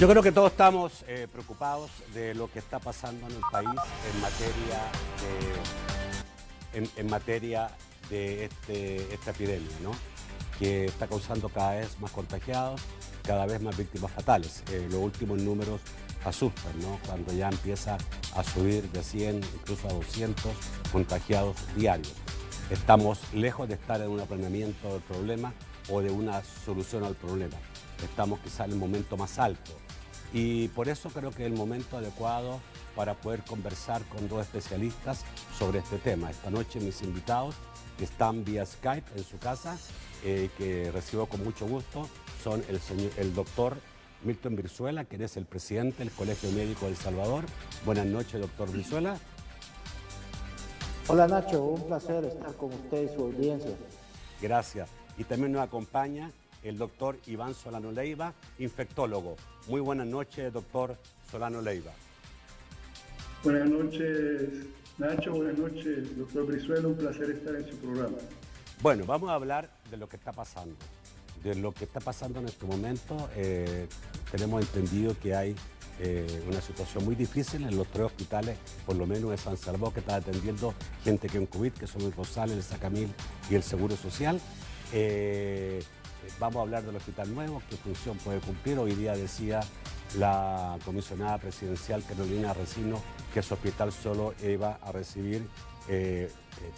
Yo creo que todos estamos preocupados de lo que está pasando en el país en materia de esta epidemia, ¿no? Que está causando cada vez más contagiados, cada vez más víctimas fatales. Los últimos números asustan, ¿no? Cuando ya empieza a subir de 100, incluso a 200 contagiados diarios. Estamos lejos de estar en un aplanamiento del problema o de una solución al problema. Estamos quizá en el momento más alto. Y por eso creo que es el momento adecuado para poder conversar con dos especialistas sobre este tema. Esta noche mis invitados que están vía Skype en su casa, que recibo con mucho gusto, son el doctor Milton Brizuela, quien es el presidente del Colegio Médico de El Salvador. Buenas noches, doctor Brizuela. Hola Nacho, un placer estar con usted y su audiencia. Gracias. Y también nos acompaña el doctor Iván Solano Leiva, infectólogo. Muy buenas noches, doctor Solano Leiva. Buenas noches, Nacho. Buenas noches, doctor Brizuela. Un placer estar en su programa. Bueno, vamos a hablar de lo que está pasando. De lo que está pasando en este momento. Tenemos entendido que hay una situación muy difícil en los tres hospitales, por lo menos de San Salvador, que está atendiendo gente que en COVID, que son el Rosales, el Sacamil y el Seguro Social. Vamos a hablar del hospital nuevo, qué función puede cumplir. Hoy día decía la comisionada presidencial Carolina Resino que su hospital solo iba a recibir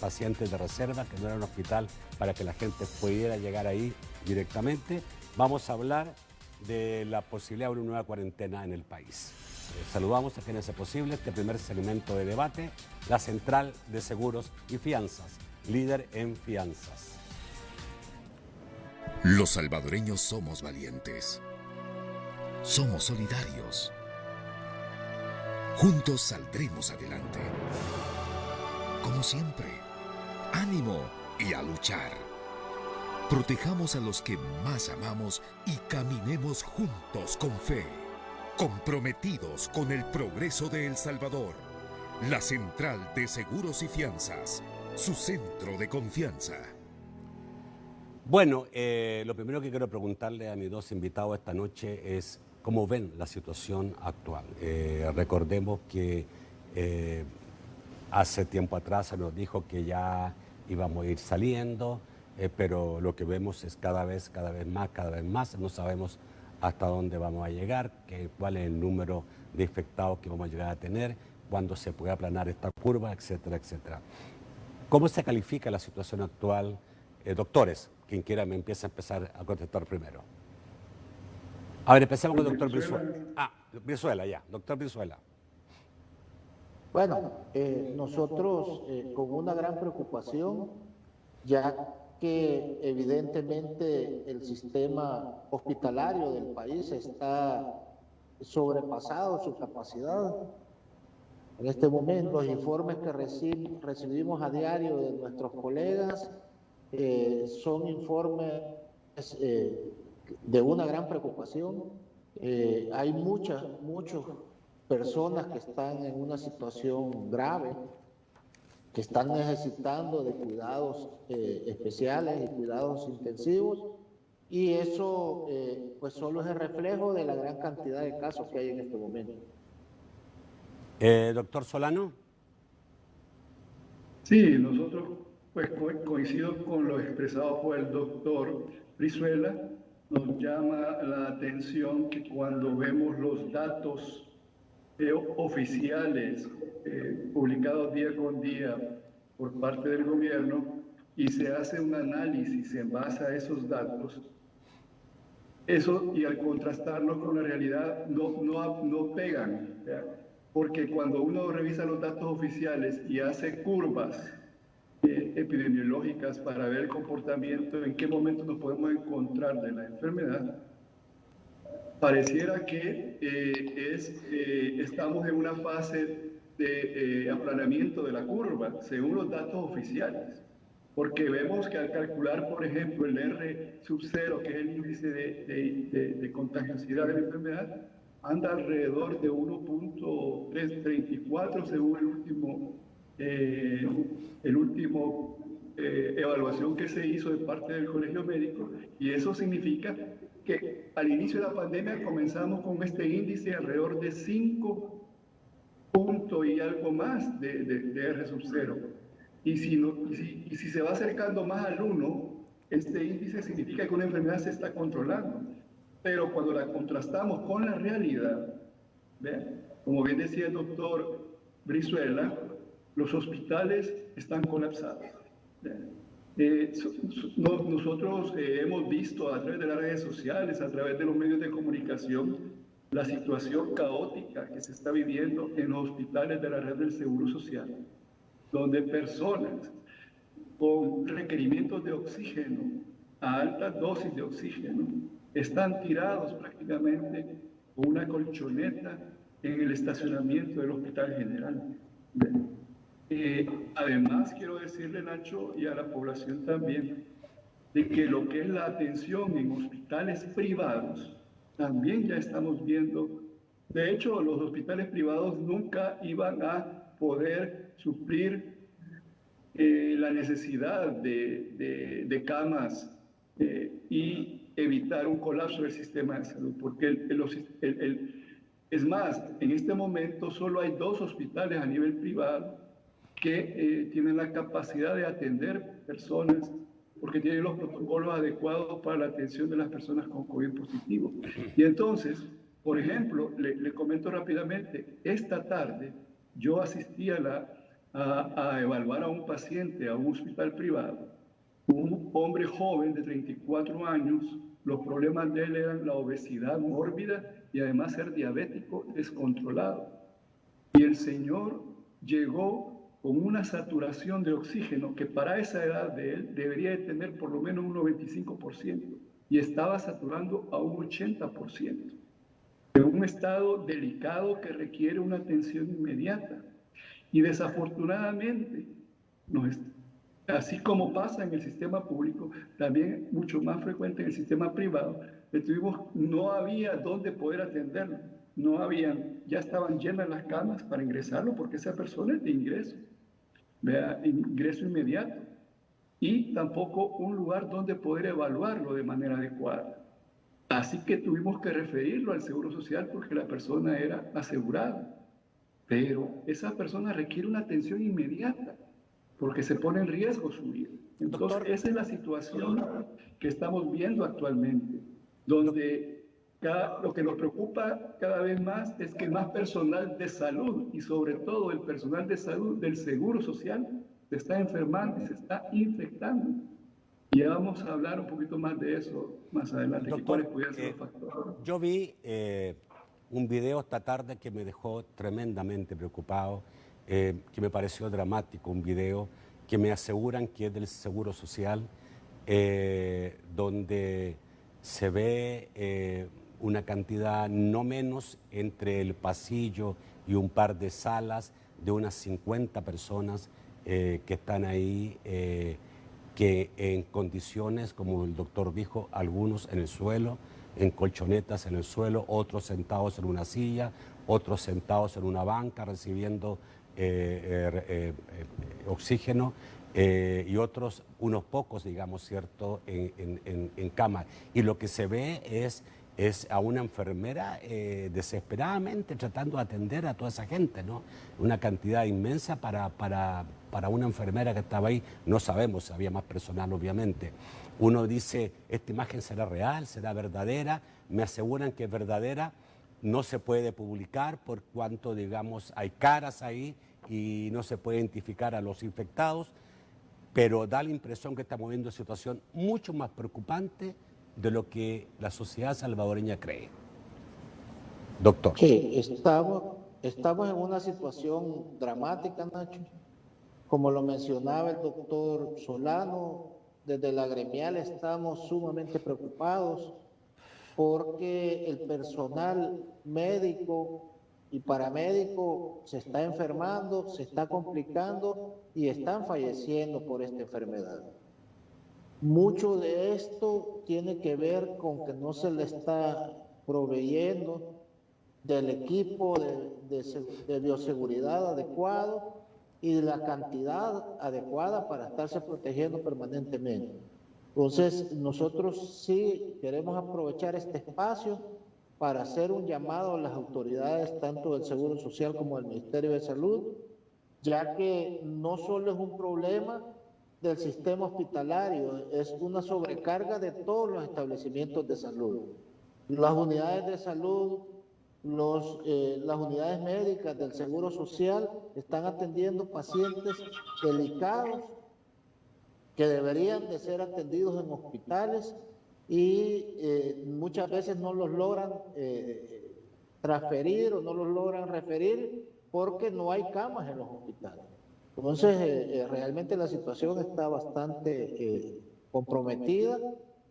pacientes de reserva, que no era un hospital para que la gente pudiera llegar ahí directamente. Vamos a hablar de la posibilidad de una nueva cuarentena en el país. Saludamos a quienes es posible este primer segmento de debate, la Central de Seguros y Fianzas, líder en fianzas. Los salvadoreños somos valientes. Somos solidarios. Juntos saldremos adelante. Como siempre, ánimo y a luchar. Protejamos a los que más amamos y caminemos juntos con fe. Comprometidos con el progreso de El Salvador. La Central de Seguros y Fianzas. Su centro de confianza. Bueno, lo primero que quiero preguntarle a mis dos invitados esta noche es cómo ven la situación actual. Recordemos que hace tiempo atrás se nos dijo que ya íbamos a ir saliendo, pero lo que vemos es cada vez más. No sabemos hasta dónde vamos a llegar, cuál es el número de infectados que vamos a llegar a tener, cuándo se puede aplanar esta curva, etcétera, etcétera. ¿Cómo se califica la situación actual? Doctores, quien quiera me empieza a empezar a contestar primero. A ver, empecemos con el doctor Brizuela. Brizuela, ya, doctor Brizuela. Bueno, nosotros con una gran preocupación, ya que evidentemente el sistema hospitalario del país está sobrepasado su capacidad. En este momento, los informes que recibimos a diario de nuestros colegas son informes de una gran preocupación. Hay muchas personas que están en una situación grave, que están necesitando de cuidados especiales y cuidados intensivos, y eso pues solo es el reflejo de la gran cantidad de casos que hay en este momento. Doctor Solano. Sí, nosotros pues coincido con lo expresado por el doctor Brizuela. Nos llama la atención que cuando vemos los datos oficiales publicados día con día por parte del gobierno y se hace un análisis en base a esos datos, eso y al contrastarlos con la realidad no pegan, ¿verdad? Porque cuando uno revisa los datos oficiales y hace curvas epidemiológicas para ver el comportamiento, en qué momento nos podemos encontrar de la enfermedad, pareciera que estamos en una fase de aplanamiento de la curva, según los datos oficiales. Porque vemos que al calcular, por ejemplo, el R sub 0, que es el índice de contagiosidad de la enfermedad, anda alrededor de 1.334 según el último evaluación que se hizo de parte del Colegio Médico, y eso significa que al inicio de la pandemia comenzamos con este índice alrededor de 5 puntos y algo más de R sub 0. Y si se va acercando más al 1, este índice significa que una enfermedad se está controlando. Pero cuando la contrastamos con la realidad, ¿ve? Como bien decía el doctor Brizuela, los hospitales están colapsados. Nosotros hemos visto a través de las redes sociales, a través de los medios de comunicación, la situación caótica que se está viviendo en los hospitales de la red del Seguro Social, donde personas con requerimientos de oxígeno, a altas dosis de oxígeno, están tirados prácticamente con una colchoneta en el estacionamiento del Hospital General. Además, quiero decirle, Nacho, y a la población también, de que lo que es la atención en hospitales privados, también ya estamos viendo. De hecho, los hospitales privados nunca iban a poder suplir la necesidad de camas y evitar un colapso del sistema de salud, porque es más, en este momento solo hay 2 hospitales a nivel privado que tienen la capacidad de atender personas porque tienen los protocolos adecuados para la atención de las personas con COVID positivo. Y entonces, por ejemplo, le comento rápidamente, esta tarde yo asistí a evaluar a un paciente a un hospital privado, un hombre joven de 34 años. Los problemas de él eran la obesidad mórbida y además ser diabético descontrolado. Y el señor llegó con una saturación de oxígeno que para esa edad de él debería de tener por lo menos un 95% y estaba saturando a un 80%. En un estado delicado que requiere una atención inmediata. Y desafortunadamente, así como pasa en el sistema público, también mucho más frecuente en el sistema privado, no había dónde poder atenderlo. Ya estaban llenas las camas para ingresarlo porque esa persona es de ingreso, ingreso inmediato. Y tampoco un lugar donde poder evaluarlo de manera adecuada. Así que tuvimos que referirlo al Seguro Social porque la persona era asegurada. Pero esa persona requiere una atención inmediata porque se pone en riesgo su vida. Entonces, esa es la situación que estamos viendo actualmente, donde lo que nos preocupa cada vez más es que más personal de salud y sobre todo el personal de salud del Seguro Social se está enfermando y se está infectando. Y ya vamos a hablar un poquito más de eso más adelante. Doctor, ¿Cuáles ser los factores? yo vi un video esta tarde que me dejó tremendamente preocupado, que me pareció dramático, un video que me aseguran que es del Seguro Social, donde se ve una cantidad no menos entre el pasillo y un par de salas de unas 50 personas que están ahí, que en condiciones, como el doctor dijo, algunos en el suelo, en colchonetas en el suelo, otros sentados en una silla, otros sentados en una banca recibiendo oxígeno y otros, unos pocos, digamos, ¿cierto?, en cama. Y lo que se ve es a una enfermera desesperadamente tratando de atender a toda esa gente, ¿no? Una cantidad inmensa para una enfermera que estaba ahí. No sabemos si había más personal, obviamente. Uno dice, ¿esta imagen será real, será verdadera? Me aseguran que es verdadera. No se puede publicar por cuanto, digamos, hay caras ahí y no se puede identificar a los infectados, pero da la impresión que estamos viendo una situación mucho más preocupante de lo que la sociedad salvadoreña cree. Doctor. Sí, estamos en una situación dramática, Nacho. Como lo mencionaba el doctor Solano, desde la gremial estamos sumamente preocupados porque el personal médico y paramédico se está enfermando, se está complicando y están falleciendo por esta enfermedad. Mucho de esto tiene que ver con que no se le está proveyendo del equipo de bioseguridad adecuado y de la cantidad adecuada para estarse protegiendo permanentemente. Entonces, nosotros sí queremos aprovechar este espacio para hacer un llamado a las autoridades, tanto del Seguro Social como del Ministerio de Salud, ya que no solo es un problema del sistema hospitalario, es una sobrecarga de todos los establecimientos de salud. Las unidades de salud, las unidades médicas del Seguro Social están atendiendo pacientes delicados que deberían de ser atendidos en hospitales y muchas veces no los logran transferir o no los logran referir porque no hay camas en los hospitales. Entonces, realmente la situación está bastante comprometida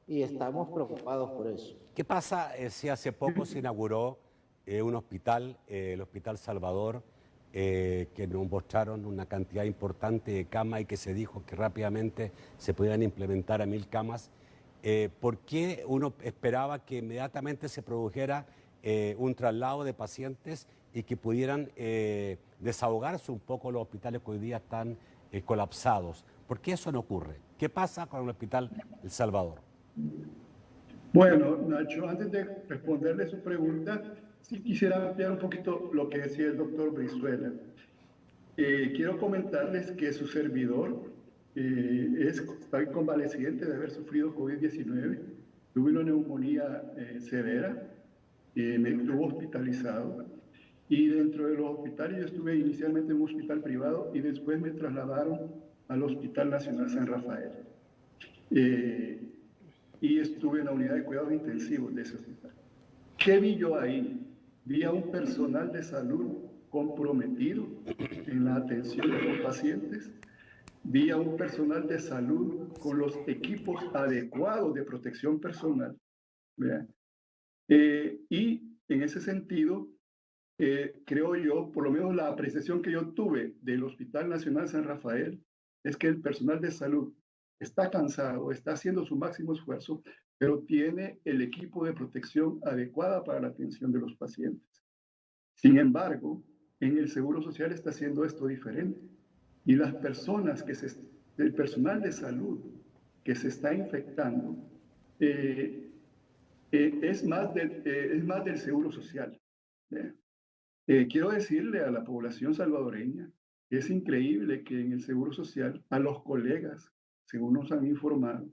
y estamos preocupados por eso. ¿Qué pasa si hace poco se inauguró un hospital, el Hospital Salvador, que nos mostraron una cantidad importante de camas y que se dijo que rápidamente se pudieran implementar a 1000 camas? ¿Por qué uno esperaba que inmediatamente se produjera un traslado de pacientes y que pudieran desahogarse un poco los hospitales que hoy día están colapsados? ¿Por qué eso no ocurre? ¿Qué pasa con el Hospital El Salvador? Bueno, Nacho, antes de responderle su pregunta, sí quisiera ampliar un poquito lo que decía el doctor Brizuela. Quiero comentarles que su servidor está convaleciente de haber sufrido COVID-19. Tuve una neumonía severa, me estuvo hospitalizado. Y dentro de los hospitales, yo estuve inicialmente en un hospital privado y después me trasladaron al Hospital Nacional San Rafael. Y estuve en la unidad de cuidados intensivos de ese hospital. ¿Qué vi yo ahí? Vi a un personal de salud comprometido en la atención de los pacientes. Vi a un personal de salud con los equipos adecuados de protección personal. Y en ese sentido, creo yo, por lo menos la apreciación que yo tuve del Hospital Nacional San Rafael, es que el personal de salud está cansado, está haciendo su máximo esfuerzo, pero tiene el equipo de protección adecuada para la atención de los pacientes. Sin embargo, en el Seguro Social está haciendo esto diferente. Y las personas el personal de salud que se está infectando es más del Seguro Social. Quiero decirle a la población salvadoreña que es increíble que en el Seguro Social a los colegas, según nos han informado,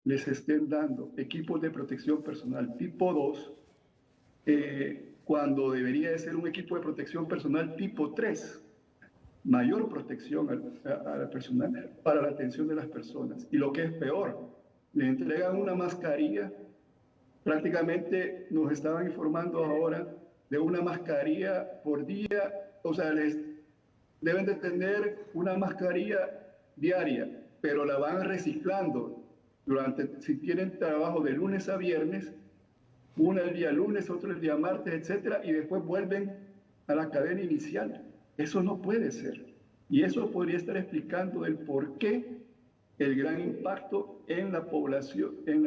les estén dando equipos de protección personal tipo 2, cuando debería de ser un equipo de protección personal tipo 3, mayor protección al personal para la atención de las personas. Y lo que es peor, le entregan una mascarilla, prácticamente nos estaban informando ahora de una mascarilla por día, o sea, les deben de tener una mascarilla diaria, pero la van reciclando si tienen trabajo de lunes a viernes, una el día lunes, otro el día martes, etcétera, y después vuelven a la cadena inicial. Eso no puede ser. Y eso podría estar explicando el por qué el gran impacto en la población, en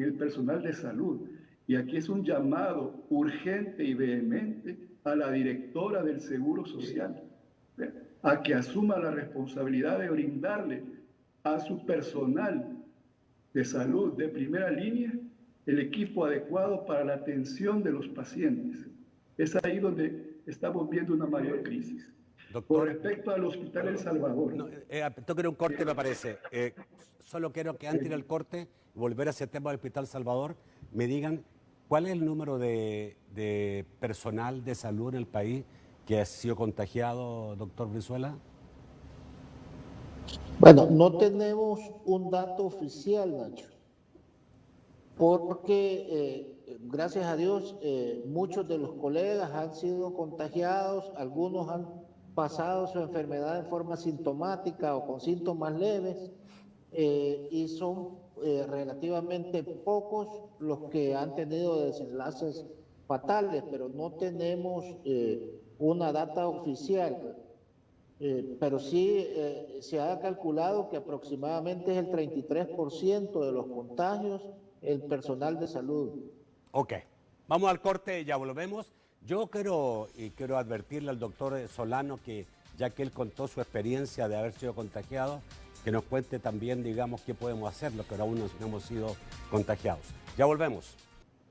el personal de salud. Y aquí es un llamado urgente y vehemente a la directora del Seguro Social, a que asuma la responsabilidad de brindarle a su personal de salud de primera línea el equipo adecuado para la atención de los pacientes. Es ahí donde estamos viendo una mayor crisis. Doctor, con respecto al Hospital El Salvador. No, toquen un corte, me parece. Solo quiero que antes del corte, volver a ese tema del Hospital Salvador, me digan cuál es el número de personal de salud en el país que ha sido contagiado, doctor Brizuela. Bueno, no tenemos un dato oficial, Nacho, porque gracias a Dios muchos de los colegas han sido contagiados, algunos han pasado su enfermedad en forma sintomática o con síntomas leves, y son relativamente pocos los que han tenido desenlaces fatales, pero no tenemos una data oficial. Pero sí se ha calculado que aproximadamente es el 33% de los contagios el personal de salud. Ok, vamos al corte, ya volvemos. Yo quiero advertirle al doctor Solano que, ya que él contó su experiencia de haber sido contagiado, que nos cuente también, digamos, qué podemos hacer, los que aún no hemos sido contagiados. Ya volvemos.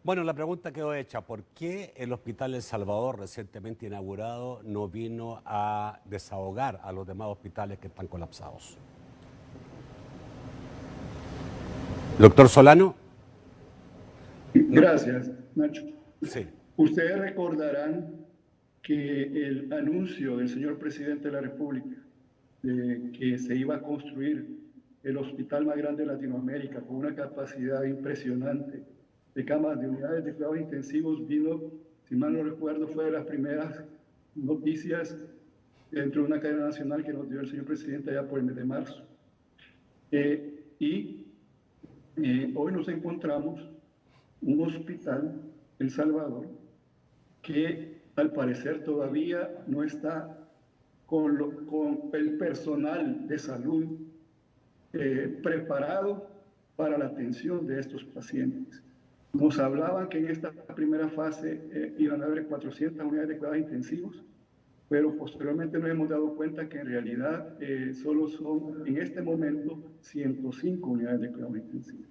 Bueno, la pregunta quedó hecha. ¿Por qué el Hospital El Salvador, recientemente inaugurado, no vino a desahogar a los demás hospitales que están colapsados? Doctor Solano. Gracias, Nacho. Sí. Ustedes recordarán que el anuncio del señor presidente de la República de que se iba a construir el hospital más grande de Latinoamérica con una capacidad impresionante de camas, de unidades de cuidados intensivos, vino, si mal no recuerdo, fue de las primeras noticias dentro de una cadena nacional que nos dio el señor presidente allá por el mes de marzo. Hoy nos encontramos un hospital, El Salvador, que al parecer todavía no está con el personal de salud preparado para la atención de estos pacientes. Nos hablaban que en esta primera fase iban a haber 400 unidades de cuidados intensivos, pero posteriormente nos hemos dado cuenta que en realidad solo son en este momento 105 unidades de cuidados intensivos.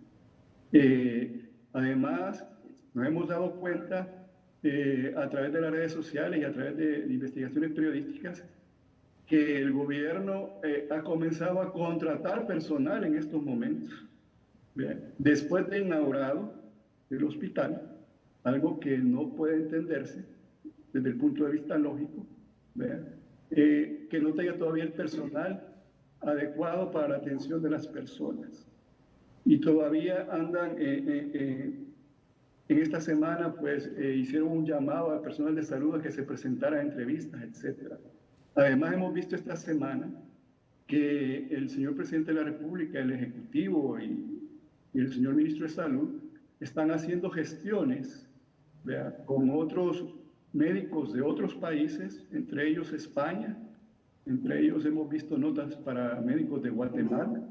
Además, nos hemos dado cuenta a través de las redes sociales y a través de investigaciones periodísticas que el gobierno ha comenzado a contratar personal en estos momentos. Bien. Después de inaugurado el hospital, algo que no puede entenderse desde el punto de vista lógico, que no tenga todavía el personal adecuado para la atención de las personas. Y todavía andan, en esta semana, pues hicieron un llamado al personal de salud a que se presentara a entrevistas, etcétera. Además, hemos visto esta semana que el señor presidente de la República, el Ejecutivo y el señor ministro de Salud están haciendo gestiones, con otros médicos de otros países, entre ellos España, entre ellos hemos visto notas para médicos de Guatemala,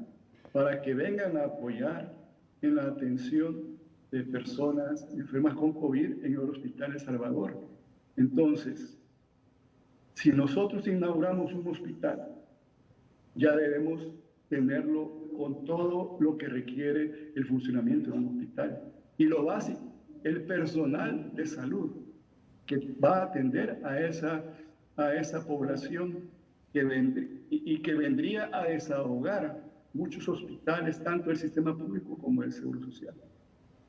para que vengan a apoyar en la atención de personas enfermas con COVID en el Hospital El Salvador. Entonces, si nosotros inauguramos un hospital, ya debemos tenerlo con todo lo que requiere el funcionamiento de un hospital. Y lo básico, el personal de salud que va a atender a esa población que vendría a desahogar muchos hospitales, tanto el sistema público como el Seguro Social.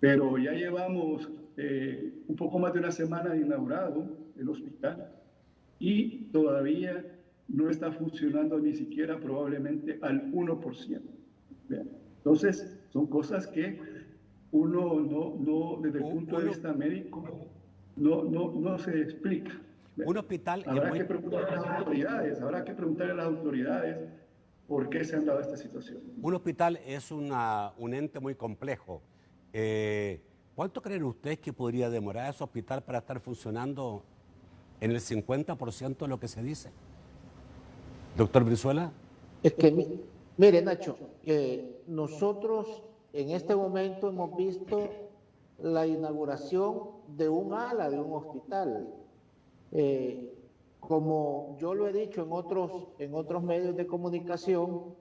Pero ya llevamos un poco más de una semana de inaugurado el hospital y todavía no está funcionando ni siquiera probablemente al 1%. Entonces, son cosas que uno no desde el punto de vista médico, no se explica. Un hospital habrá que preguntarle a las autoridades por qué se han dado esta situación. Un hospital es un ente muy complejo. ¿Cuánto creen ustedes que podría demorar ese hospital para estar funcionando en el 50% de lo que se dice? Doctor Brizuela. Es que, mire, Nacho, nosotros en este momento hemos visto la inauguración de un ala de un hospital. Como yo lo he dicho en otros medios de comunicación,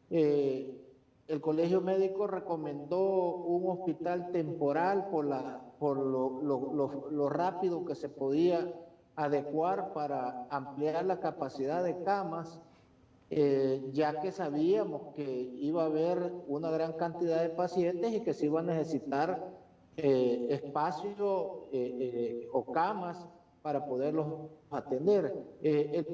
el Colegio Médico recomendó un hospital temporal por lo rápido que se podía adecuar para ampliar la capacidad de camas, ya que sabíamos que iba a haber una gran cantidad de pacientes y que se iba a necesitar espacio o camas para poderlos atender. El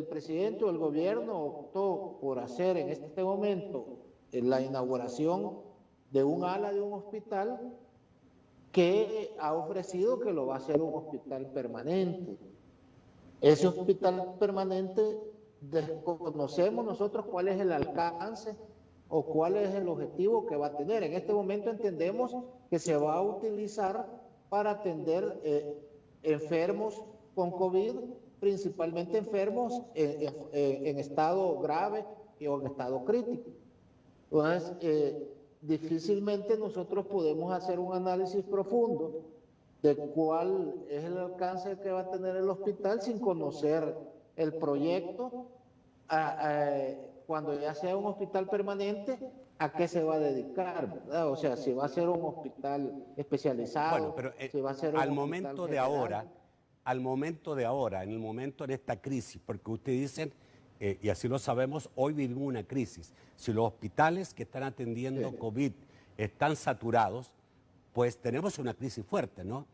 presidente o el gobierno optó por hacer en este momento la inauguración de un ala de un hospital que ha ofrecido que lo va a hacer un hospital permanente. Ese hospital permanente, desconocemos nosotros cuál es el alcance o cuál es el objetivo que va a tener. En este momento entendemos que se va a utilizar para atender enfermos con COVID, principalmente enfermos en estado grave o en estado crítico. Entonces, difícilmente nosotros podemos hacer un análisis profundo de cuál es el alcance que va a tener el hospital sin conocer el proyecto cuando ya sea un hospital permanente, ¿a qué se va a dedicar, verdad? O sea, si va a ser un hospital especializado, Bueno, pero si va a ser un al hospital momento de general. ahora, al momento de ahora, en el momento de esta crisis, porque ustedes dicen, y así lo sabemos, hoy vivimos una crisis. Si los hospitales que están atendiendo COVID están saturados, pues tenemos una crisis fuerte, ¿no?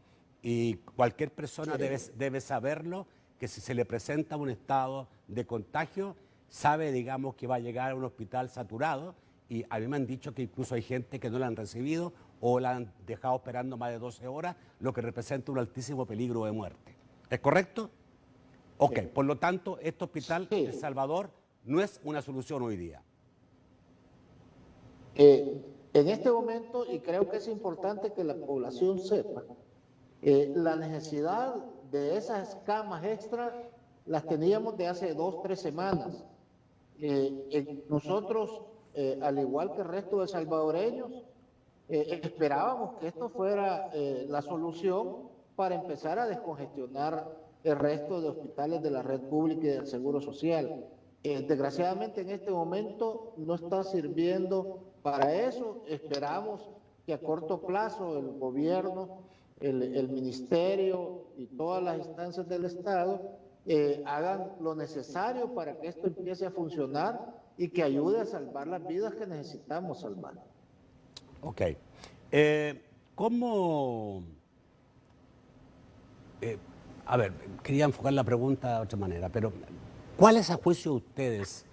Y cualquier persona debe saberlo, que si se le presenta un estado de contagio, sabe, digamos, que va a llegar a un hospital saturado, y a mí me han dicho que incluso hay gente que no la han recibido o la han dejado esperando más de 12 horas, lo que representa un altísimo peligro de muerte. ¿Es correcto? Ok, por lo tanto, este hospital de El Salvador no es una solución hoy día. En este momento, y creo que es importante que la población sepa, la necesidad de esas camas extra las teníamos de hace 2 o 3 semanas. Nosotros, al igual que el resto de salvadoreños, esperábamos que esto fuera la solución para empezar a descongestionar el resto de hospitales de la red pública y del Seguro Social. Desgraciadamente en este momento no está sirviendo para eso. Esperamos que a corto plazo el gobierno, el ministerio y todas las instancias del Estado hagan lo necesario para que esto empiece a funcionar y que ayude a salvar las vidas que necesitamos salvar. Ok. ¿Cómo...? A ver, quería enfocar la pregunta de otra manera, pero ¿cuáles a juicio de ustedes,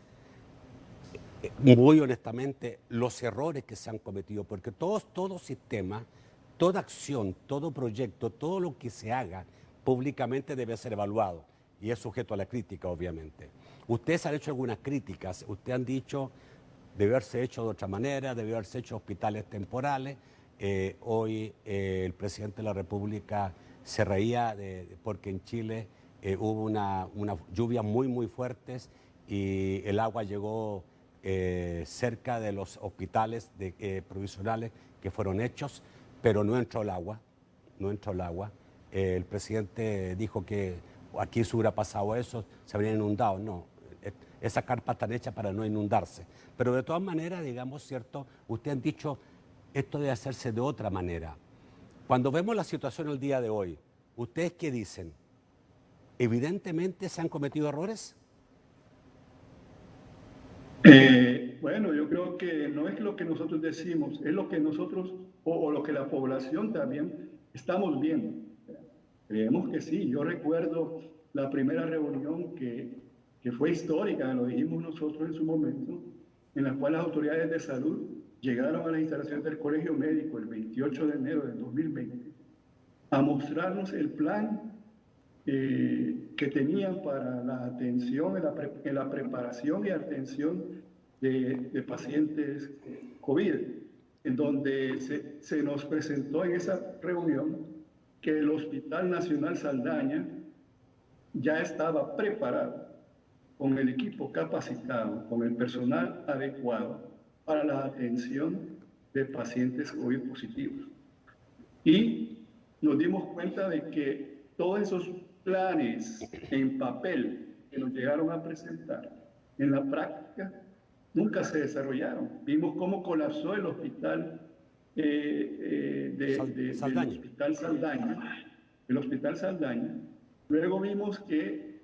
muy honestamente, los errores que se han cometido? Porque todo sistema, toda acción, todo proyecto, todo lo que se haga públicamente debe ser evaluado y es sujeto a la crítica, obviamente. Ustedes han hecho algunas críticas, ustedes han dicho debe haberse hecho de otra manera, debe haberse hecho hospitales temporales. Hoy el presidente de la República se reía porque en Chile hubo una lluvia muy fuertes y el agua llegó cerca de los hospitales provisionales que fueron hechos, pero no entró el agua, el presidente dijo que aquí se hubiera pasado eso, se habrían inundado. No, esas carpas están hechas para no inundarse. Pero de todas maneras, digamos, ¿cierto? Ustedes han dicho, esto debe hacerse de otra manera. Cuando vemos la situación el día de hoy, ¿ustedes qué dicen? ¿Evidentemente se han cometido errores? Bueno, yo creo que no es lo que nosotros decimos, es lo que nosotros, o lo que la población también estamos viendo. Creemos que sí. Yo recuerdo la primera reunión que fue histórica, lo dijimos nosotros en su momento, en la cual las autoridades de salud llegaron a las instalaciones del Colegio Médico el 28 de enero del 2020 a mostrarnos el plan que tenían para la atención, en la preparación y atención de pacientes COVID, en donde se nos presentó en esa reunión que el Hospital Nacional Saldaña ya estaba preparado, con el equipo capacitado, con el personal adecuado para la atención de pacientes COVID positivos. Y nos dimos cuenta de que todos esos planes en papel que nos llegaron a presentar, en la práctica, nunca se desarrollaron. Vimos cómo colapsó el hospital del Hospital Saldaña. Luego vimos que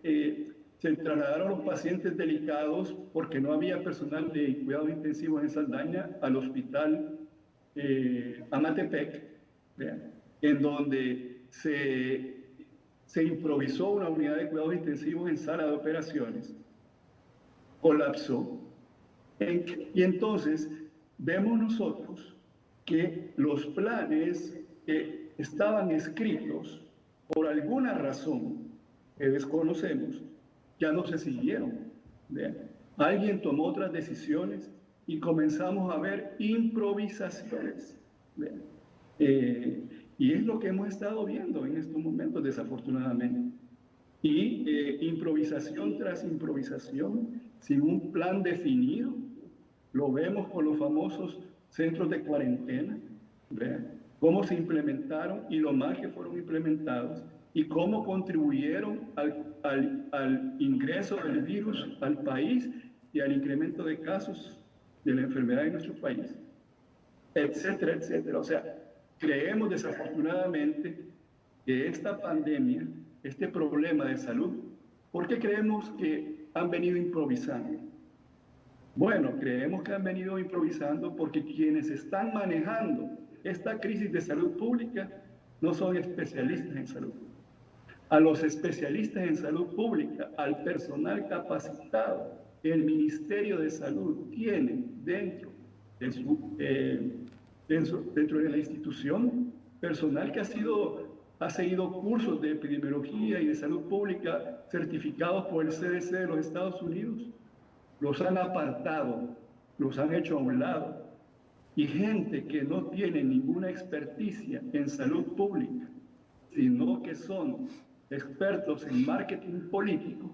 se trasladaron los pacientes delicados porque no había personal de cuidados intensivos en Saldaña al hospital Amatepec, en donde se improvisó una unidad de cuidados intensivos en sala de operaciones, colapsó. Y entonces vemos nosotros que los planes que estaban escritos por alguna razón que desconocemos ya no se siguieron. Alguien tomó otras decisiones y comenzamos a ver improvisaciones. Y es lo que hemos estado viendo en estos momentos, desafortunadamente. Y improvisación tras improvisación, sin un plan definido. Lo vemos con los famosos centros de cuarentena, cómo se implementaron y lo mal que fueron implementados y cómo contribuyeron al ingreso del virus al país y al incremento de casos de la enfermedad en nuestro país, etcétera, etcétera. O sea, creemos desafortunadamente que esta pandemia, este problema de salud, ¿por qué creemos que han venido improvisando? Bueno, creemos que han venido improvisando porque quienes están manejando esta crisis de salud pública no son especialistas en salud. A los especialistas en salud pública, al personal capacitado, el Ministerio de Salud tiene dentro de la institución personal que ha seguido cursos de epidemiología y de salud pública certificados por el CDC de los Estados Unidos. Los han apartado, los han hecho a un lado. Y gente que no tiene ninguna experticia en salud pública, sino que son expertos en marketing político,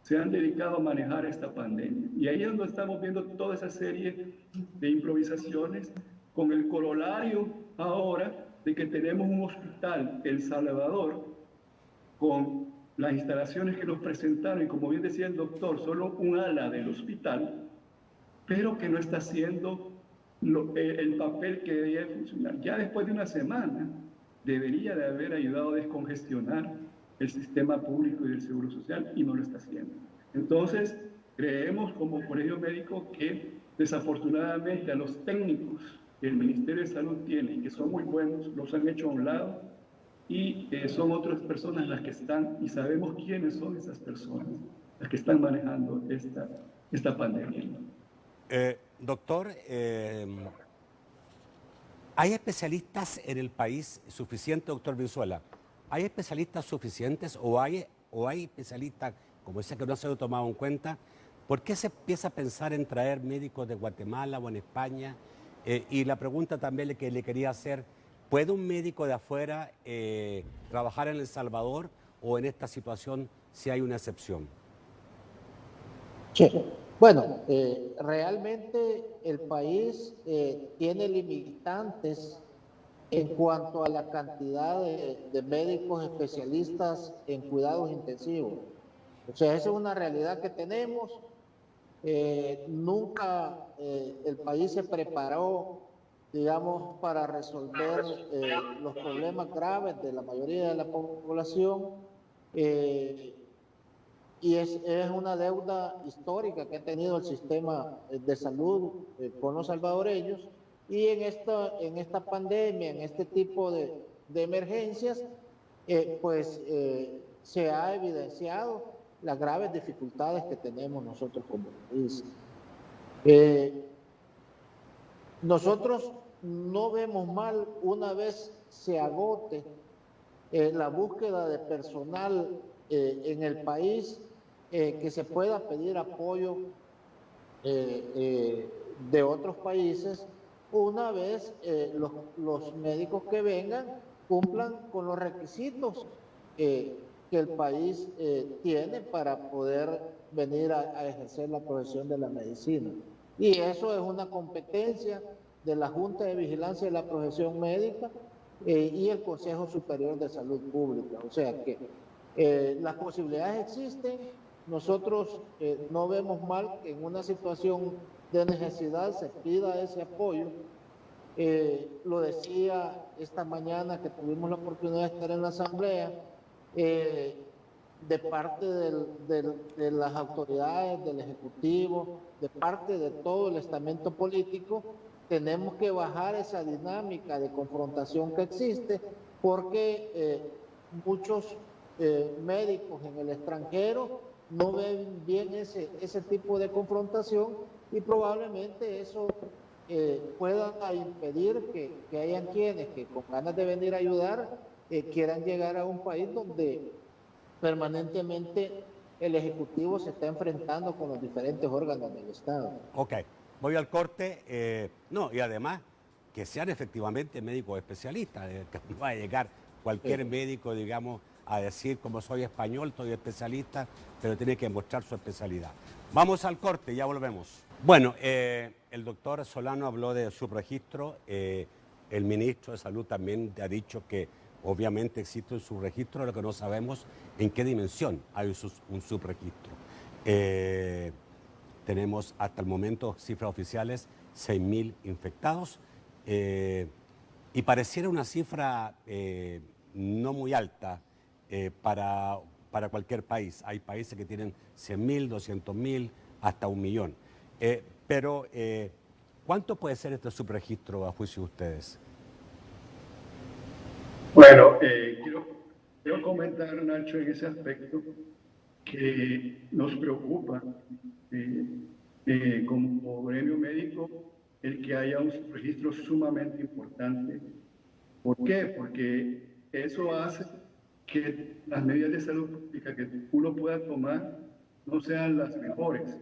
se han dedicado a manejar esta pandemia. Y ahí es donde estamos viendo toda esa serie de improvisaciones, con el corolario ahora de que tenemos un hospital, El Salvador, con las instalaciones que nos presentaron, y como bien decía el doctor, solo un ala del hospital, pero que no está haciendo el papel que debía funcionar. Ya después de una semana, debería de haber ayudado a descongestionar el sistema público y del Seguro Social, y no lo está haciendo. Entonces, creemos como Colegio Médico que desafortunadamente a los técnicos que el Ministerio de Salud tiene, que son muy buenos, los han hecho a un lado, y son otras personas las que están, y sabemos quiénes son esas personas, las que están manejando esta pandemia. Doctor, ¿hay especialistas en el país suficientes, doctor Brizuela? ¿Hay especialistas suficientes o hay especialistas, como ese que no se ha tomado en cuenta? ¿Por qué se empieza a pensar en traer médicos de Guatemala o en España? Y la pregunta también que le quería hacer, ¿puede un médico de afuera trabajar en El Salvador, o en esta situación si hay una excepción? Sí. Bueno, realmente el país tiene limitantes en cuanto a la cantidad de médicos especialistas en cuidados intensivos. O sea, esa es una realidad que tenemos. Nunca el país se preparó, digamos, para resolver los problemas graves de la mayoría de la población. Y es una deuda histórica que ha tenido el sistema de salud con los salvadoreños, y en esta pandemia, en este tipo de emergencias, se ha evidenciado las graves dificultades que tenemos nosotros como país. Nosotros no vemos mal, una vez se agote la búsqueda de personal en el país, que se pueda pedir apoyo de otros países, una vez los médicos que vengan cumplan con los requisitos que el país tiene para poder venir a ejercer la profesión de la medicina. Y eso es una competencia de la Junta de Vigilancia de la Profesión Médica y el Consejo Superior de Salud Pública. O sea que las posibilidades existen. Nosotros no vemos mal que en una situación de necesidad se pida ese apoyo. Lo decía esta mañana que tuvimos la oportunidad de estar en la asamblea, de parte de las autoridades, del Ejecutivo, de parte de todo el estamento político, tenemos que bajar esa dinámica de confrontación que existe, porque muchos médicos en el extranjero no ven bien ese tipo de confrontación, y probablemente eso pueda impedir que hayan quienes que con ganas de venir a ayudar quieran llegar a un país donde permanentemente el Ejecutivo se está enfrentando con los diferentes órganos del Estado. Ok, voy al corte. No, y además que sean efectivamente médicos especialistas, que no va a llegar cualquier médico, digamos, a decir, como soy español, soy especialista, pero tiene que mostrar su especialidad. Vamos al corte, ya volvemos. Bueno, el doctor Solano habló de subregistro. El ministro de Salud también ha dicho que obviamente existe un subregistro, lo que no sabemos en qué dimensión hay un subregistro. tenemos hasta el momento cifras oficiales 6.000 infectados y pareciera una cifra no muy alta para cualquier país. Hay países que tienen 100.000, 200.000, hasta 1.000.000. Pero, ¿cuánto puede ser este subregistro a juicio de ustedes? Bueno, quiero comentar, Nacho, en ese aspecto que nos preocupa como gremio médico el que haya un subregistro sumamente importante. ¿Por qué? Porque eso hace que las medidas de salud pública que uno pueda tomar no sean las mejores.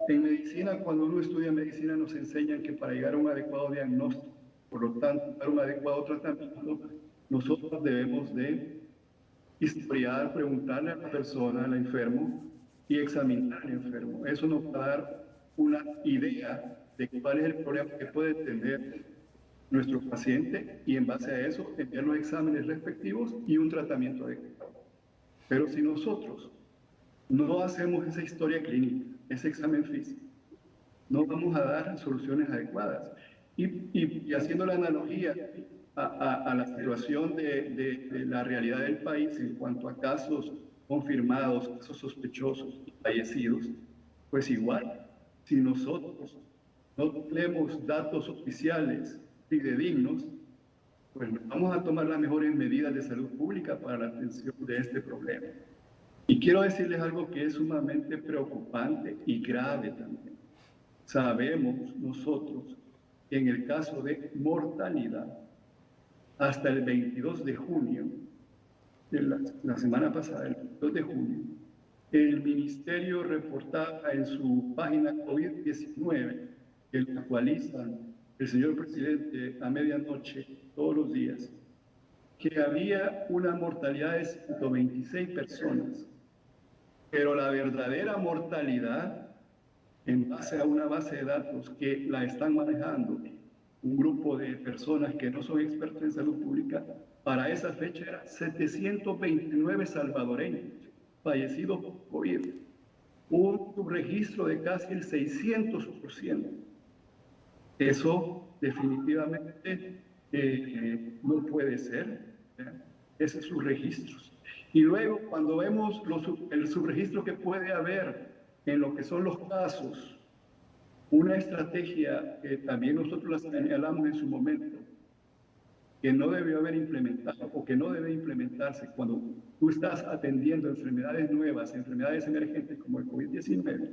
En medicina, cuando uno estudia medicina, nos enseñan que para llegar a un adecuado diagnóstico, por lo tanto, para un adecuado tratamiento, nosotros debemos de historiar, preguntarle a la persona, al enfermo, y examinar al enfermo. Eso nos va a dar una idea de cuál es el problema que puede tener nuestro paciente y en base a eso enviar los exámenes respectivos y un tratamiento adecuado. Pero si nosotros no hacemos esa historia clínica, ese examen físico, no vamos a dar soluciones adecuadas. Y haciendo la analogía a la situación de la realidad del país en cuanto a casos confirmados, casos sospechosos y fallecidos, pues igual, si nosotros no tenemos datos oficiales fidedignos, pues vamos a tomar las mejores medidas de salud pública para la atención de este problema. Y quiero decirles algo que es sumamente preocupante y grave también. Sabemos nosotros que en el caso de mortalidad, hasta el 22 de junio, de la semana pasada, el 22 de junio, el Ministerio reportaba en su página COVID-19, que lo actualizan el señor presidente a medianoche todos los días, que había una mortalidad de 126 personas, pero la verdadera mortalidad, en base a una base de datos que la están manejando un grupo de personas que no son expertos en salud pública, para esa fecha era 729 salvadoreños fallecidos por COVID. Un subregistro de casi el 600%. Eso definitivamente no puede ser. Esos subregistros. Y luego, cuando vemos el subregistro que puede haber en lo que son los casos, una estrategia que también nosotros la señalamos en su momento, que no debió haber implementado o que no debe implementarse cuando tú estás atendiendo enfermedades nuevas, enfermedades emergentes como el COVID-19,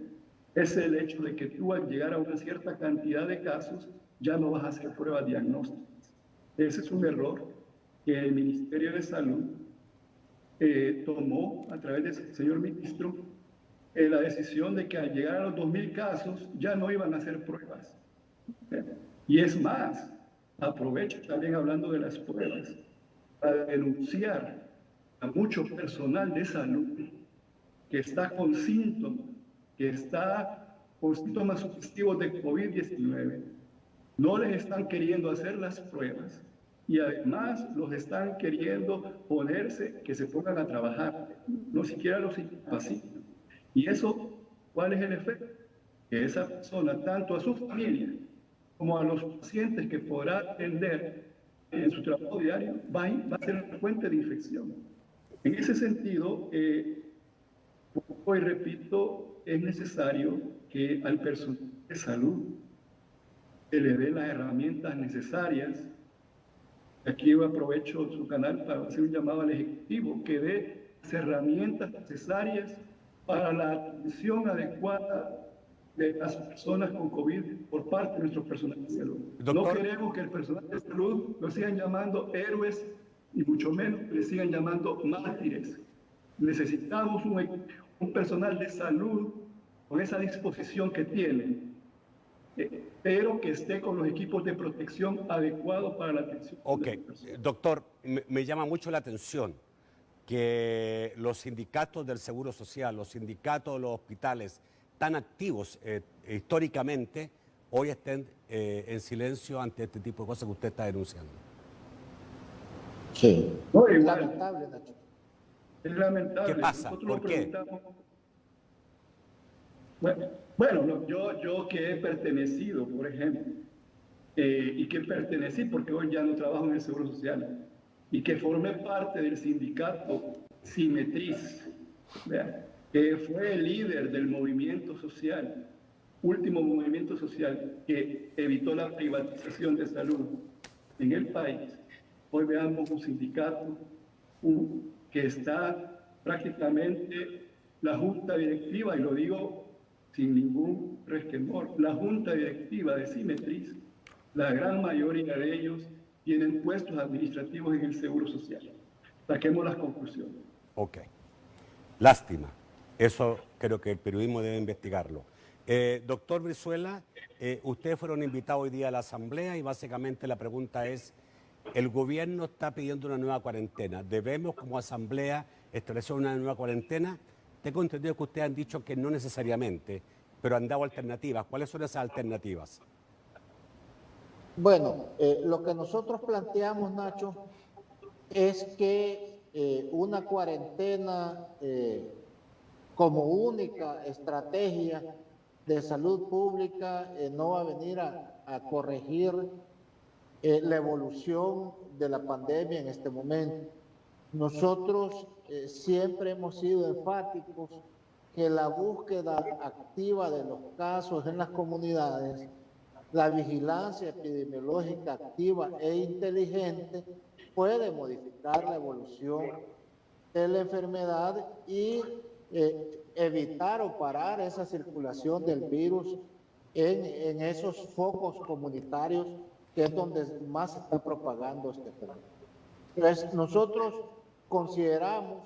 es el hecho de que tú al llegar a una cierta cantidad de casos ya no vas a hacer pruebas diagnósticas. Ese es un error que el Ministerio de Salud tomó a través del señor ministro la decisión de que al llegar a los 2.000 casos ya no iban a hacer pruebas. Y es más, aprovecho también hablando de las pruebas para denunciar a mucho personal de salud que está con síntomas, que está con síntomas sugestivos de COVID-19. No les están queriendo hacer las pruebas y además los están queriendo ponerse, que se pongan a trabajar, no siquiera los incapacitan. Y eso, ¿cuál es el efecto? Que esa persona, tanto a su familia como a los pacientes que podrá atender en su trabajo diario, va a ser una fuente de infección. En ese sentido, hoy repito, es necesario que al personal de salud se le dé las herramientas necesarias. Aquí yo aprovecho su canal para hacer un llamado al Ejecutivo que dé las herramientas necesarias para la atención adecuada de las personas con COVID por parte de nuestro personal de salud. Doctor, no queremos que el personal de salud lo sigan llamando héroes y mucho menos que le sigan llamando mártires. Necesitamos un personal de salud con esa disposición que tiene, pero que esté con los equipos de protección adecuados para la atención. Ok, doctor, me llama mucho la atención que los sindicatos del Seguro Social, los sindicatos de los hospitales tan activos históricamente, hoy estén en silencio ante este tipo de cosas que usted está denunciando. Sí, no, es lamentable, Nacho. Es lamentable. ¿Qué pasa? Nosotros ¿Por qué? Bueno, no, yo que he pertenecido, por ejemplo, y que pertenecí, porque hoy ya no trabajo en el Seguro Social, y que formé parte del sindicato Simetriz, ¿vea? Que fue el líder del movimiento social, último movimiento social que evitó la privatización de salud en el país. Hoy veamos un sindicato que está prácticamente la junta directiva, y lo digo sin ningún resquemor, la junta directiva de Simetriz, la gran mayoría de ellos tienen puestos administrativos en el Seguro Social. Saquemos las conclusiones. Ok. Lástima. Eso creo que el periodismo debe investigarlo. Doctor Brizuela, ustedes fueron invitados hoy día a la Asamblea y básicamente la pregunta es, el gobierno está pidiendo una nueva cuarentena. ¿Debemos como Asamblea establecer una nueva cuarentena? Tengo entendido que ustedes han dicho que no necesariamente, pero han dado alternativas. ¿Cuáles son esas alternativas? Bueno, lo que nosotros planteamos, Nacho, es que una cuarentena como única estrategia de salud pública no va a venir a corregir la evolución de la pandemia en este momento. Nosotros siempre hemos sido enfáticos que la búsqueda activa de los casos en las comunidades, la vigilancia epidemiológica activa e inteligente puede modificar la evolución de la enfermedad y evitar o parar esa circulación del virus en esos focos comunitarios que es donde más se está propagando este fenómeno. Entonces, nosotros consideramos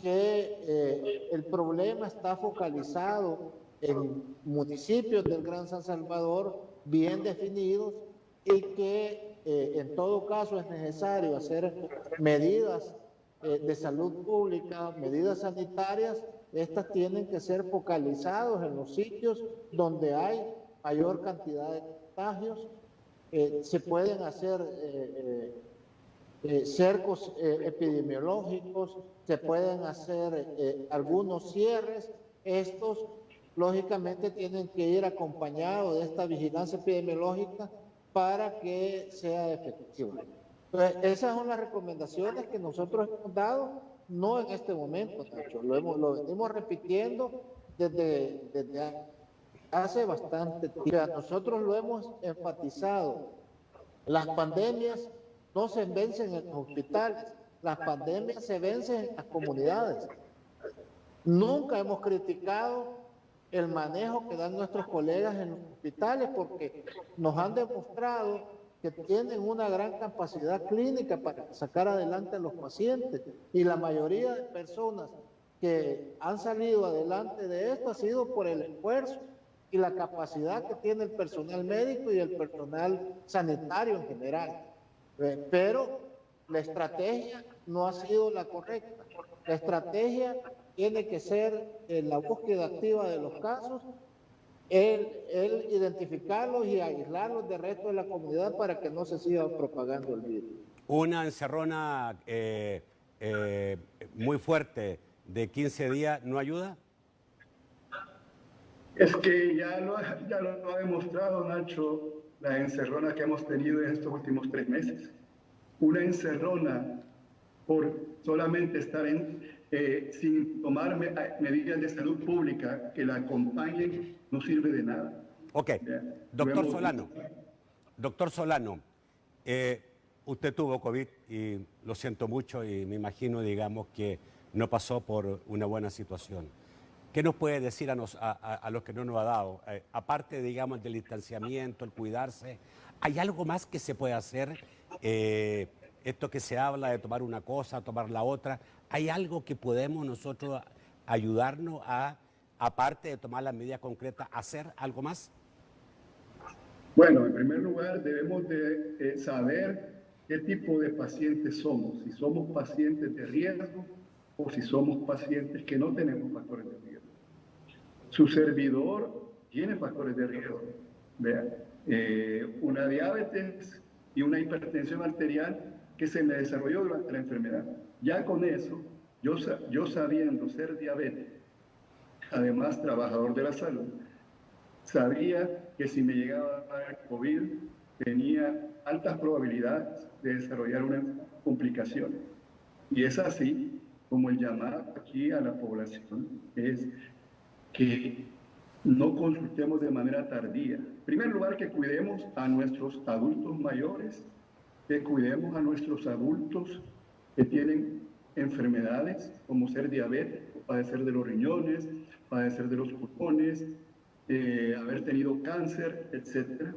que el problema está focalizado en municipios del Gran San Salvador bien definidos y que en todo caso es necesario hacer medidas de salud pública, medidas sanitarias. Estas tienen que ser focalizadas en los sitios donde hay mayor cantidad de contagios. Se pueden hacer cercos epidemiológicos, se pueden hacer algunos cierres. Estos lógicamente tienen que ir acompañados de esta vigilancia epidemiológica para que sea efectivo. Entonces, esas son las recomendaciones que nosotros hemos dado, no en este momento, Nacho, lo venimos repitiendo desde hace bastante tiempo. Nosotros lo hemos enfatizado. Las pandemias no se vencen en los hospitales, las pandemias se vencen en las comunidades. Nunca hemos criticado el manejo que dan nuestros colegas en los hospitales porque nos han demostrado que tienen una gran capacidad clínica para sacar adelante a los pacientes, y la mayoría de personas que han salido adelante de esto ha sido por el esfuerzo y la capacidad que tiene el personal médico y el personal sanitario en general. Pero la estrategia no ha sido la correcta. La estrategia tiene que ser la búsqueda activa de los casos, el identificarlos y aislarlos del resto de la comunidad para que no se siga propagando el virus. Una encerrona muy fuerte de 15 días no ayuda. Es que ya lo ha demostrado, Nacho, la encerrona que hemos tenido en estos últimos 3 meses. Una encerrona por solamente estar sin tomar medidas de salud pública que la acompañen no sirve de nada. Ok, doctor Solano, usted tuvo COVID y lo siento mucho y me imagino, digamos, que no pasó por una buena situación. ¿Qué nos puede decir a los que no nos ha dado? Aparte, digamos, del distanciamiento, el cuidarse, ¿hay algo más que se puede hacer? Esto que se habla de tomar una cosa, tomar la otra, ¿hay algo que podemos nosotros ayudarnos a, aparte de tomar las medidas concretas, hacer algo más? Bueno, en primer lugar debemos de saber qué tipo de pacientes somos, si somos pacientes de riesgo o si somos pacientes que no tenemos factores de riesgo. Su servidor tiene factores de riesgo. Vean, una diabetes y una hipertensión arterial que se me desarrolló durante la enfermedad. Ya con eso, yo sabiendo ser diabético, además trabajador de la salud, sabía que si me llegaba a dar COVID, tenía altas probabilidades de desarrollar una complicación. Y es así como el llamado aquí a la población es que no consultemos de manera tardía. En primer lugar, que cuidemos a nuestros adultos mayores, que cuidemos a nuestros adultos que tienen enfermedades como ser diabético, padecer de los riñones, padecer de los pulmones, haber tenido cáncer, etc.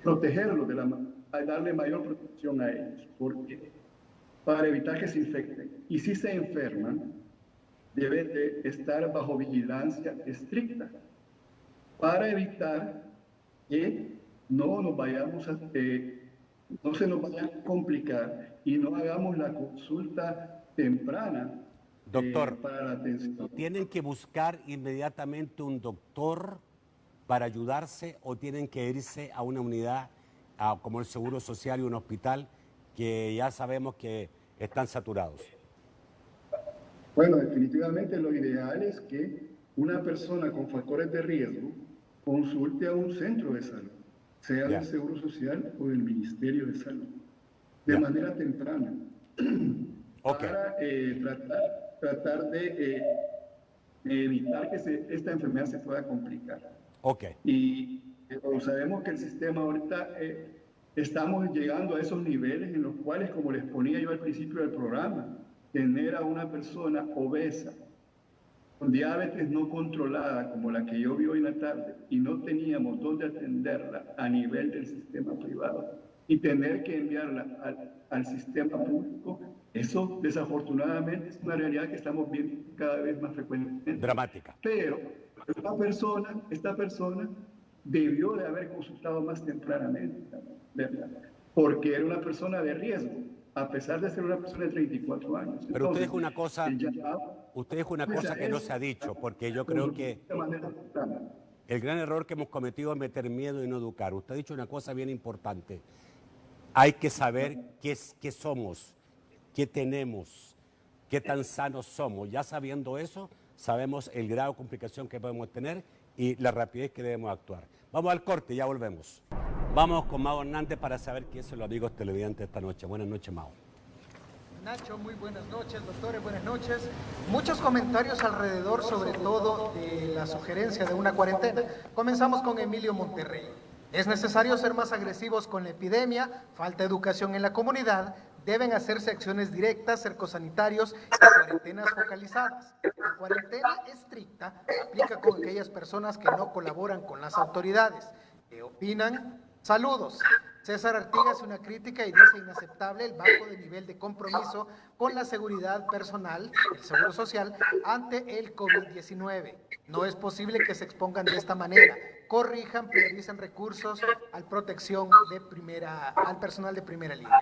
Protegerlos, darle mayor protección a ellos, porque para evitar que se infecten. Y si se enferman, deben de estar bajo vigilancia estricta para evitar que no se nos vaya a complicar y no hagamos la consulta temprana. Doctor, para la atención. ¿Tienen que buscar inmediatamente un doctor para ayudarse o tienen que irse a una unidad como el Seguro Social y un hospital que ya sabemos que están saturados? Bueno, definitivamente lo ideal es que una persona con factores de riesgo consulte a un centro de salud, sea del Seguro Social o del Ministerio de Salud, de manera temprana, para tratar de evitar que esta enfermedad se pueda complicar. Y sabemos que el sistema ahorita estamos llegando a esos niveles en los cuales, como les ponía yo al principio del programa, tener a una persona obesa con diabetes no controlada como la que yo vi hoy en la tarde y no teníamos dónde atenderla a nivel del sistema privado y tener que enviarla al sistema público, eso desafortunadamente es una realidad que estamos viendo cada vez más frecuentemente. Dramática. Pero esta persona debió de haber consultado más tempranamente, ¿verdad? Porque era una persona de riesgo, a pesar de ser una persona de 34 años. Pero usted dijo una cosa, que no se ha dicho, porque yo creo que el gran error que hemos cometido es meter miedo y no educar. Usted ha dicho una cosa bien importante. Hay que saber qué somos, qué tenemos, qué tan sanos somos. Ya sabiendo eso, sabemos el grado de complicación que podemos tener y la rapidez que debemos actuar. Vamos al corte, ya volvemos. Vamos con Mao Hernández para saber quién son los amigos televidentes esta noche. Buenas noches, Mao. Nacho, muy buenas noches, doctores, buenas noches. Muchos comentarios alrededor, sobre todo de la sugerencia de una cuarentena. Comenzamos con Emilio Monterrey. Es necesario ser más agresivos con la epidemia, falta educación en la comunidad, deben hacerse acciones directas, cercos sanitarios y cuarentenas focalizadas. La cuarentena estricta aplica con aquellas personas que no colaboran con las autoridades. ¿Qué opinan? Saludos. César Artigas hace una crítica y dice inaceptable el bajo de nivel de compromiso con la seguridad personal, el seguro social, ante el COVID-19. No es posible que se expongan de esta manera. Corrijan, prioricen recursos al personal de primera línea.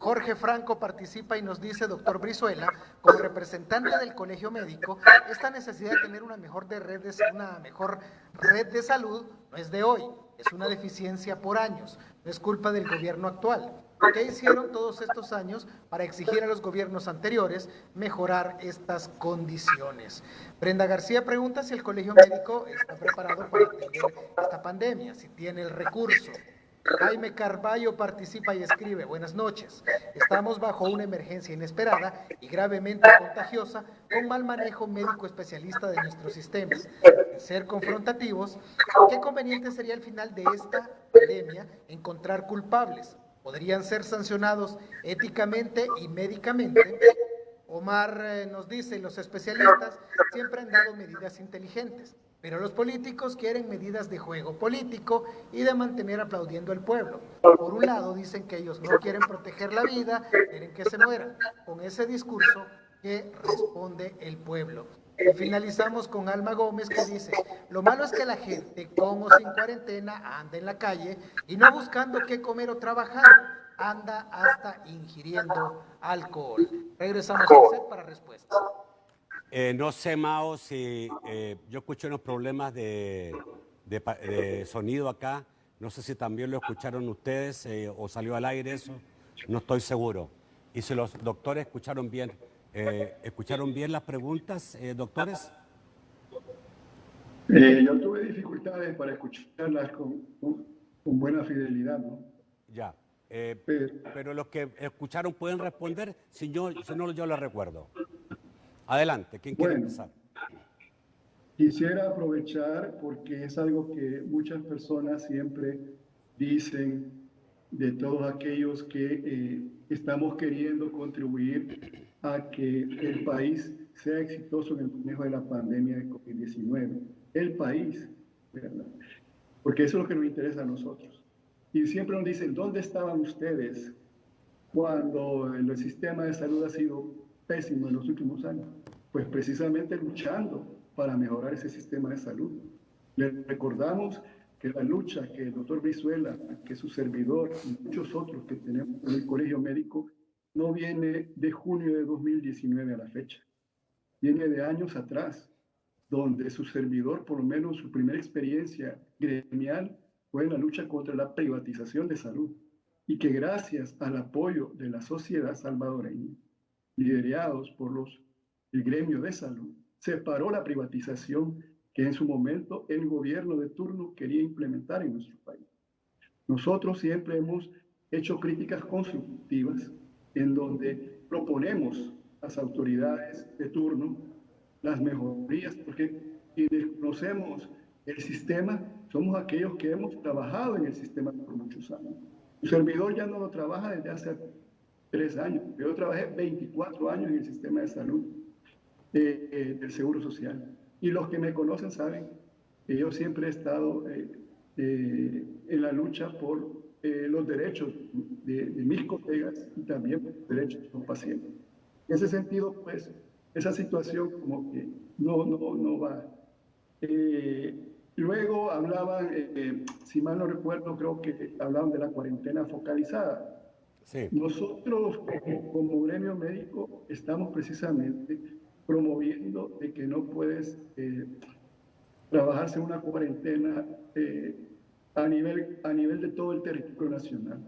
Jorge Franco participa y nos dice, doctor Brizuela, como representante del Colegio Médico, esta necesidad de tener una mejor red de salud no es de hoy, es una deficiencia por años, no es culpa del gobierno actual. ¿Qué hicieron todos estos años para exigir a los gobiernos anteriores mejorar estas condiciones? Brenda García pregunta si el Colegio Médico está preparado para atender esta pandemia, si tiene el recurso. Jaime Carballo participa y escribe, buenas noches, estamos bajo una emergencia inesperada y gravemente contagiosa con mal manejo médico especialista de nuestros sistemas. En ser confrontativos, ¿qué conveniente sería al final de esta pandemia encontrar culpables? ¿Podrían ser sancionados éticamente y médicamente? Omar nos dice, los especialistas siempre han dado medidas inteligentes, pero los políticos quieren medidas de juego político y de mantener aplaudiendo al pueblo. Por un lado dicen que ellos no quieren proteger la vida, quieren que se mueran. Con ese discurso, ¿qué responde el pueblo? Y finalizamos con Alma Gómez que dice, lo malo es que la gente con o sin cuarentena anda en la calle y no buscando qué comer o trabajar, anda hasta ingiriendo alcohol. Regresamos al set para respuestas. No sé, Mao, si yo escuché unos problemas de sonido acá. No sé si también lo escucharon ustedes o salió al aire eso. No estoy seguro. Y si los doctores escucharon bien ¿Escucharon bien las preguntas, doctores? Yo tuve dificultades para escucharlas con buena fidelidad, ¿no? Ya. Pero, Pero los que escucharon pueden responder, si no yo les recuerdo. Adelante, ¿quién quiere bueno, empezar? quisiera aprovechar porque es algo que muchas personas siempre dicen de todos aquellos que estamos queriendo contribuir a que el país sea exitoso en el manejo de la pandemia de COVID-19. El país, ¿verdad? Porque eso es lo que nos interesa a nosotros. Y siempre nos dicen, ¿dónde estaban ustedes cuando el sistema de salud ha sido pésimo en los últimos años? Pues precisamente luchando para mejorar ese sistema de salud. Les recordamos que la lucha que el doctor Brizuela, que su servidor y muchos otros que tenemos en el Colegio Médico, no viene de junio de 2019 a la fecha. Viene de años atrás, donde su servidor, por lo menos su primera experiencia gremial, fue en la lucha contra la privatización de salud. Y que gracias al apoyo de la sociedad salvadoreña, liderados por el gremio de salud, se paró la privatización que en su momento el gobierno de turno quería implementar en nuestro país. Nosotros siempre hemos hecho críticas constructivas en donde proponemos a las autoridades de turno las mejorías, porque quienes conocemos el sistema somos aquellos que hemos trabajado en el sistema por muchos años. Un servidor ya no lo trabaja desde hace 3 años. Yo trabajé 24 años en el sistema de salud del Seguro Social. Y los que me conocen saben que yo siempre he estado en la lucha por los derechos de mis colegas y también por los derechos de los pacientes. En ese sentido, pues, esa situación como que no va. Luego hablaban, si mal no recuerdo, creo que hablaban de la cuarentena focalizada. Sí. Nosotros como gremio médico estamos precisamente promoviendo de que no puedes trabajarse una cuarentena a nivel de todo el territorio nacional,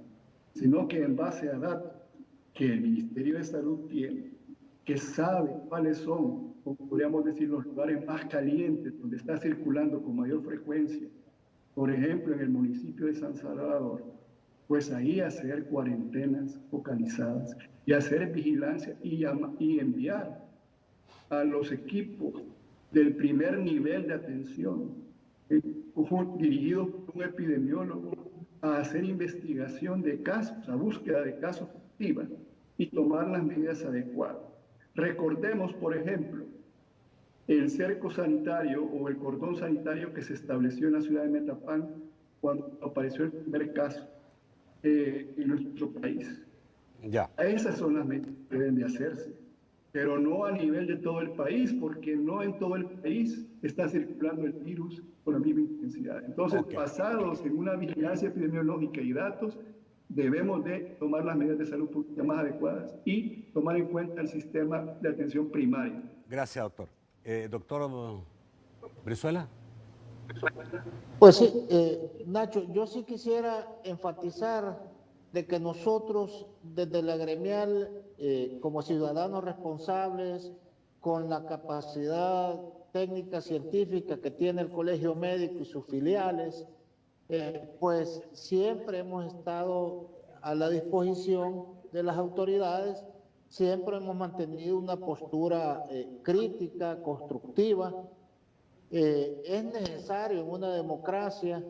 sino que en base a datos que el Ministerio de Salud tiene, que sabe cuáles son, como podríamos decir, los lugares más calientes donde está circulando con mayor frecuencia. Por ejemplo, en el municipio de San Salvador, pues ahí hacer cuarentenas focalizadas y hacer vigilancia y enviar a los equipos del primer nivel de atención, dirigidos por un epidemiólogo, a hacer investigación de casos, a búsqueda de casos activos y tomar las medidas adecuadas. Recordemos, por ejemplo, el cerco sanitario o el cordón sanitario que se estableció en la ciudad de Metapán cuando apareció el primer caso en nuestro país. Ya. Esas son las medidas que deben de hacerse, pero no a nivel de todo el país, porque no en todo el país está circulando el virus con la misma intensidad. Entonces, basados en una vigilancia epidemiológica y datos, debemos de tomar las medidas de salud pública más adecuadas y tomar en cuenta el sistema de atención primaria. Gracias, doctor. Doctor Brizuela. Pues sí, Nacho, yo sí quisiera enfatizar de que nosotros desde la gremial, como ciudadanos responsables, con la capacidad técnica científica que tiene el Colegio Médico y sus filiales, pues siempre hemos estado a la disposición de las autoridades, siempre hemos mantenido una postura crítica, constructiva. Es necesario en una democracia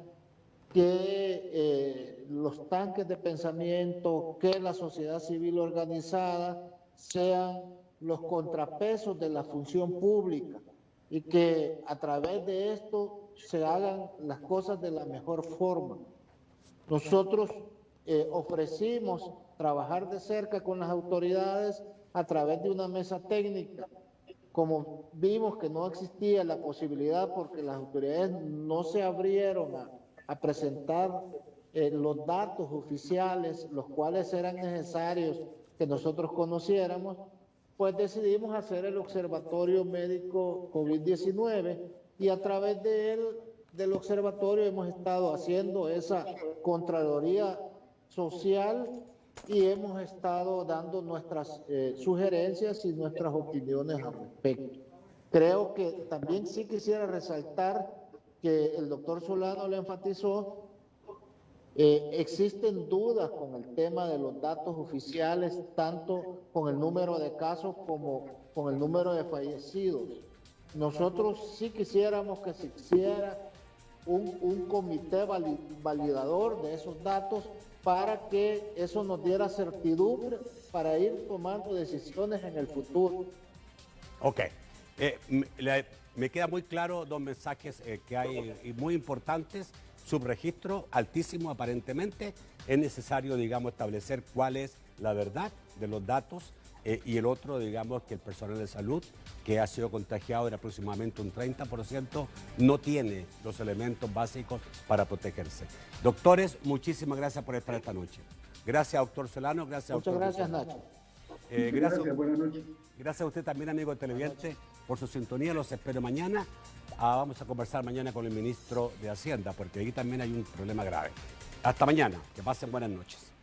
que los tanques de pensamiento, que la sociedad civil organizada sean los contrapesos de la función pública y que a través de esto se hagan las cosas de la mejor forma. Nosotros ofrecimos trabajar de cerca con las autoridades a través de una mesa técnica. Como vimos que no existía la posibilidad porque las autoridades no se abrieron a presentar los datos oficiales, los cuales eran necesarios que nosotros conociéramos, pues decidimos hacer el Observatorio Médico COVID-19 y a través de él, del observatorio, hemos estado haciendo esa Contraloría Social y hemos estado dando nuestras sugerencias y nuestras opiniones al respecto. Creo que también sí quisiera resaltar que el doctor Solano le enfatizó, existen dudas con el tema de los datos oficiales, tanto con el número de casos como con el número de fallecidos. Nosotros sí quisiéramos que se hiciera un comité validador de esos datos para que eso nos diera certidumbre para ir tomando decisiones en el futuro. Ok. Me queda muy claro dos mensajes que hay y muy importantes. Subregistro altísimo aparentemente. Es necesario, digamos, establecer cuál es la verdad de los datos y el otro, digamos, que el personal de salud que ha sido contagiado en aproximadamente un 30% no tiene los elementos básicos para protegerse. Doctores, muchísimas gracias por estar esta noche. Gracias, doctor Solano. Gracias, Muchas doctor gracias, Brizuela. Nacho. Gracias, buenas noches. Gracias a usted también, amigo televidente, por su sintonía. Los espero mañana. Vamos a conversar mañana con el ministro de Hacienda, porque ahí también hay un problema grave. Hasta mañana. Que pasen buenas noches.